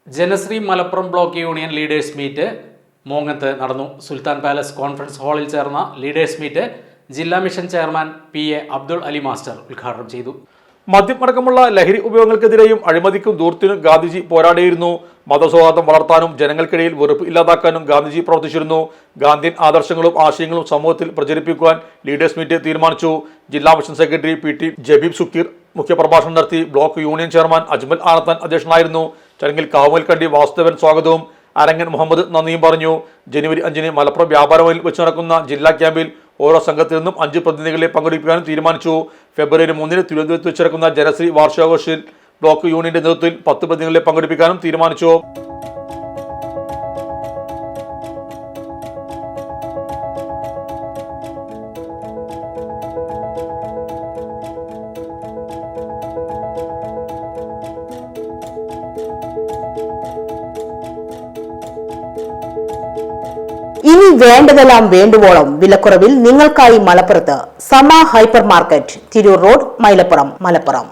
Janasree Malappuram block union leaders meet മോങ്ങത്ത് നടന്നു. Sultan palace conference ഹാളിൽ ചേർന്ന ലീഡേഴ്സ് മീറ്റ് ജില്ലാ mission chairman PA Abdul Ali master ഉദ്ഘാടനം ചെയ്തു. മദ്യമടക്കമുള്ള ലഹരി ഉപയോഗങ്ങൾക്കെതിരെയും അഴിമതിക്കും ദൂർത്തിനും ഗാന്ധിജി പോരാടിയിരുന്നു. മതസൗഹാർദ്ദം വളർത്താനും ജനങ്ങൾക്കിടയിൽ വെറുപ്പ് ഇല്ലാതാക്കാനും ഗാന്ധിജി പ്രവർത്തിച്ചിരുന്നു. ഗാന്ധിയൻ ആദർശങ്ങളും ആശയങ്ങളും സമൂഹത്തിൽ പ്രചരിപ്പിക്കുവാൻ ലീഡേഴ്സ് മീറ്റ് തീരുമാനിച്ചു. ജില്ലാ mission secretary PT Jabeeb Sukkeer മുഖ്യപ്രഭാഷണം നടത്തി. Block union chairman Ajmal Anathan അധ്യക്ഷനായിരുന്നു. ചടങ്ങിൽ കാവുമൽക്കണ്ടി വാസുദേവൻ സ്വാഗതവും അരങ്ങൻ മുഹമ്മദ് നന്ദിയും പറഞ്ഞു. ജനുവരി 5-ന് മലപ്പുറം വ്യാപാരഭവനിൽ വെച്ച് നടക്കുന്ന ജില്ലാ ക്യാമ്പിൽ ഓരോ സംഘത്തിൽ നിന്നും 5 പ്രതിനിധികളെ പങ്കെടുപ്പിക്കാനും തീരുമാനിച്ചു. ഫെബ്രുവരി 3-ന് തിരുവനന്തപുരത്ത് വെച്ച് നടക്കുന്ന ജനശ്രീ വാർഷികാഘോഷത്തിൽ ബ്ലോക്ക് യൂണിയന്റെ നേതൃത്വത്തിൽ 10 പ്രതിനിധികളെ പങ്കെടുപ്പിക്കാനും തീരുമാനിച്ചു. ഇനി വേണ്ടതെല്ലാം വേണ്ടുവോളം വിലക്കുറവിൽ നിങ്ങൾക്കായി മലപ്പുറത്ത് സമ hyper market, Tirur road, Mylapuram, Malappuram.